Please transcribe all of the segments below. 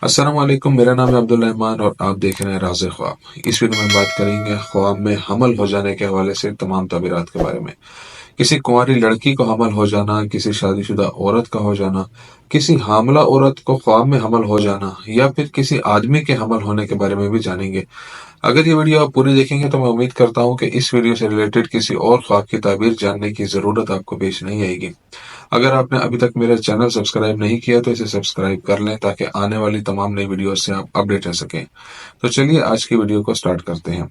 السلام علیکم، میرا نام ہے عبدالرحمان اور آپ دیکھ رہے ہیں راز خواب۔ اس ویڈیو میں بات کریں گے خواب میں حمل ہو جانے کے حوالے سے تمام تعبیرات کے بارے میں۔ کسی کنواری لڑکی کو حمل ہو جانا، کسی شادی شدہ عورت کا ہو جانا، کسی حاملہ عورت کو خواب میں حمل ہو جانا، یا پھر کسی آدمی کے حمل ہونے کے بارے میں بھی جانیں گے۔ اگر یہ ویڈیو آپ پوری دیکھیں گے تو میں امید کرتا ہوں کہ اس ویڈیو سے ریلیٹڈ کسی اور خواب کی تعبیر جاننے کی ضرورت آپ کو پیش نہیں آئے گی۔ اگر آپ نے ابھی تک میرا چینل سبسکرائب نہیں کیا تو اسے سبسکرائب کر لیں تاکہ آنے والی تمام نئی ویڈیوز سے آپ اپڈیٹ رہ سکیں۔ تو چلیے آج کی ویڈیو کو سٹارٹ کرتے ہیں۔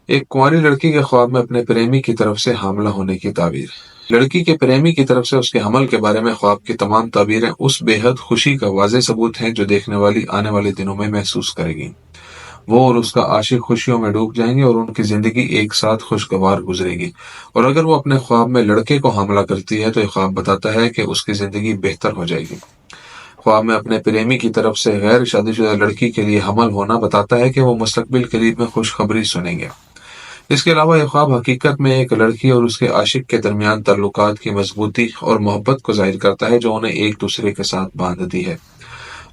ایک کنواری لڑکی کے خواب میں اپنے پریمی کی طرف سے حاملہ ہونے کی تعبیر۔ لڑکی کے پریمی کی طرف سے اس کے حمل کے بارے میں خواب کی تمام تعبیریں اس بے حد خوشی کا واضح ثبوت ہیں جو دیکھنے والی آنے والے دنوں میں محسوس کرے گی۔ وہ اور اس کا عاشق خوشیوں میں ڈوب جائیں گے اور ان کی زندگی ایک ساتھ خوشگوار گزرے گی۔ اور اگر وہ اپنے خواب میں لڑکے کو حاملہ کرتی ہے تو یہ خواب بتاتا ہے کہ اس کی زندگی بہتر ہو جائے گی۔ خواب میں اپنے پریمی کی طرف سے غیر شادی شدہ لڑکی کے لیے حمل ہونا بتاتا ہے کہ وہ مستقبل قریب میں خوشخبری سنیں گے۔ اس کے علاوہ یہ خواب حقیقت میں ایک لڑکی اور اس کے عاشق کے درمیان تعلقات کی مضبوطی اور محبت کو ظاہر کرتا ہے جو انہیں ایک دوسرے کے ساتھ باندھتی ہے۔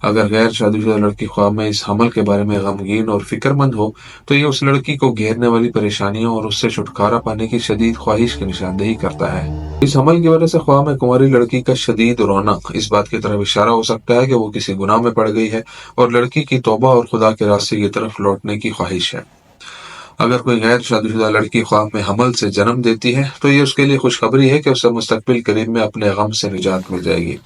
اگر غیر شادی شدہ لڑکی خواب میں اس حمل کے بارے میں غمگین اور فکر مند ہو تو یہ اس لڑکی کو گھیرنے والی پریشانیوں اور اس سے چھٹکارا پانے کی شدید خواہش کی نشاندہی کرتا ہے۔ اس حمل کی وجہ سے خواب میں کنواری لڑکی کا شدید رونا اس بات کی طرف اشارہ ہو سکتا ہے کہ وہ کسی گناہ میں پڑ گئی ہے اور لڑکی کی توبہ اور خدا کے راستے کی طرف لوٹنے کی خواہش ہے۔ اگر کوئی غیر شادی شدہ لڑکی خواب میں حمل سے جنم دیتی ہے تو یہ اس کے لیے خوشخبری ہے کہ اسے مستقبل قریب میں اپنے غم سے نجات مل جائے گی۔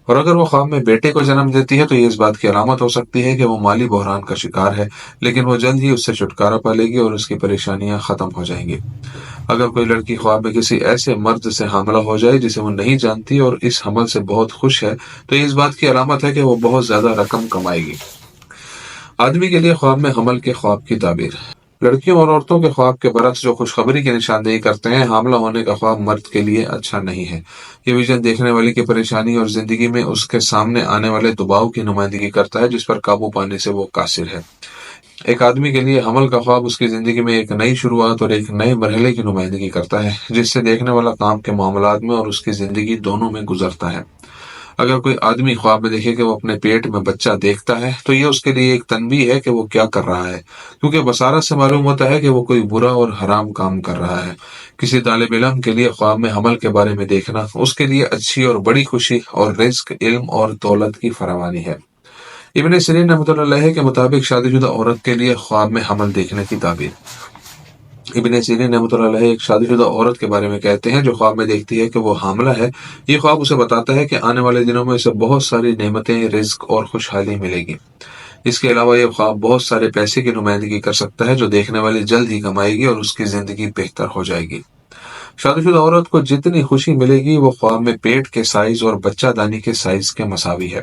اور اگر وہ خواب میں بیٹے کو جنم دیتی ہے تو یہ اس بات کی علامت ہو سکتی ہے کہ وہ مالی بحران کا شکار ہے، لیکن وہ جلد ہی اس سے چھٹکارا پا لے گی اور اس کی پریشانیاں ختم ہو جائیں گی۔ اگر کوئی لڑکی خواب میں کسی ایسے مرد سے حاملہ ہو جائے جسے وہ نہیں جانتی اور اس حمل سے بہت خوش ہے تو یہ اس بات کی علامت ہے کہ وہ بہت زیادہ رقم کمائے گی۔ آدمی کے لیے خواب میں حمل کے خواب کی تعبیر۔ لڑکیوں اور عورتوں کے خواب کے برعکس جو خوشخبری کی نشاندہی کرتے ہیں، حاملہ ہونے کا خواب مرد کے لیے اچھا نہیں ہے۔ یہ ویژن دیکھنے والی کی پریشانی اور زندگی میں اس کے سامنے آنے والے دباؤ کی نمائندگی کرتا ہے جس پر قابو پانے سے وہ قاصر ہے۔ ایک آدمی کے لیے حمل کا خواب اس کی زندگی میں ایک نئی شروعات اور ایک نئے مرحلے کی نمائندگی کرتا ہے جس سے دیکھنے والا کام کے معاملات میں اور اس کی زندگی دونوں میں گزرتا ہے۔ اگر کوئی آدمی خواب میں دیکھے کہ وہ اپنے پیٹ میں بچہ دیکھتا ہے تو یہ اس کے لیے ایک تنبیہ ہے کہ وہ کیا کر رہا ہے، کیونکہ بصارت سے معلوم ہوتا ہے کہ وہ کوئی برا اور حرام کام کر رہا ہے۔ کسی طالب علم کے لیے خواب میں حمل کے بارے میں دیکھنا اس کے لیے اچھی اور بڑی خوشی اور رزق، علم اور دولت کی فراوانی ہے۔ ابن سیرین رحمۃ اللہ علیہ کے مطابق شادی شدہ عورت کے لیے خواب میں حمل دیکھنے کی تعبیر۔ ابن سیرین رحمۃ اللہ علیہ ایک شادی شدہ عورت کے بارے میں کہتے ہیں جو خواب میں دیکھتی ہے کہ وہ حاملہ ہے۔ یہ خواب اسے بتاتا ہے کہ آنے والے دنوں میں اسے بہت ساری نعمتیں، رزق اور خوشحالی ملے گی۔ اس کے علاوہ یہ خواب بہت سارے پیسے کی نمائندگی کر سکتا ہے جو دیکھنے والی جلد ہی کمائے گی اور اس کی زندگی بہتر ہو جائے گی۔ شادی شدہ عورت کو جتنی خوشی ملے گی وہ خواب میں پیٹ کے سائز اور بچہ دانی کے سائز کے مساوی ہے۔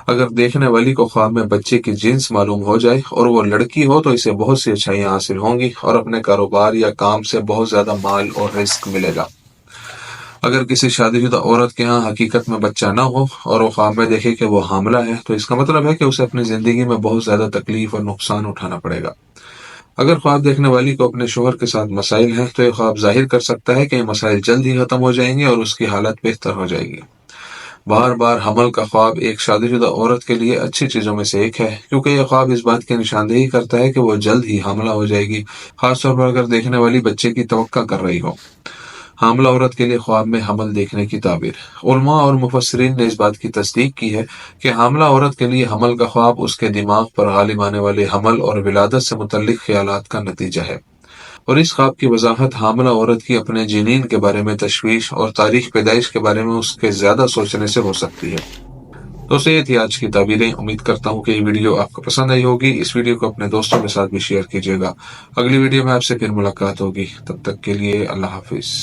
اگر دیکھنے والی کو خواب میں بچے کی جنس معلوم ہو جائے اور وہ لڑکی ہو تو اسے بہت سی اچھائیاں حاصل ہوں گی اور اپنے کاروبار یا کام سے بہت زیادہ مال اور رزق ملے گا۔ اگر کسی شادی شدہ عورت کے ہاں حقیقت میں بچہ نہ ہو اور وہ خواب میں دیکھے کہ وہ حاملہ ہے تو اس کا مطلب ہے کہ اسے اپنی زندگی میں بہت زیادہ تکلیف اور نقصان اٹھانا پڑے گا۔ اگر خواب دیکھنے والی کو اپنے شوہر کے ساتھ مسائل ہیں تو یہ خواب ظاہر کر سکتا ہے کہ یہ مسائل جلد ہی ختم ہو جائیں گے اور اس کی حالت بہتر ہو جائے گی۔ بار بار حمل کا خواب ایک شادی شدہ عورت کے لیے اچھی چیزوں میں سے ایک ہے، کیونکہ یہ خواب اس بات کی نشاندہی کرتا ہے کہ وہ جلد ہی حاملہ ہو جائے گی، خاص طور پر اگر دیکھنے والی بچے کی توقع کر رہی ہو۔ حاملہ عورت کے لیے خواب میں حمل دیکھنے کی تعبیر۔ علماء اور مفسرین نے اس بات کی تصدیق کی ہے کہ حاملہ عورت کے لیے حمل کا خواب اس کے دماغ پر غالب آنے والے حمل اور ولادت سے متعلق خیالات کا نتیجہ ہے، اور اس خواب کی وضاحت حاملہ عورت کی اپنے جنین کے بارے میں تشویش اور تاریخ پیدائش کے بارے میں اس کے زیادہ سوچنے سے ہو سکتی ہے۔ دوستو یہ تھی آج کی تعبیریں۔ امید کرتا ہوں کہ یہ ویڈیو آپ کو پسند آئی ہوگی۔ اس ویڈیو کو اپنے دوستوں کے ساتھ بھی شیئر کیجیے گا۔ اگلی ویڈیو میں آپ سے پھر ملاقات ہوگی، تب تک کے لیے اللہ حافظ۔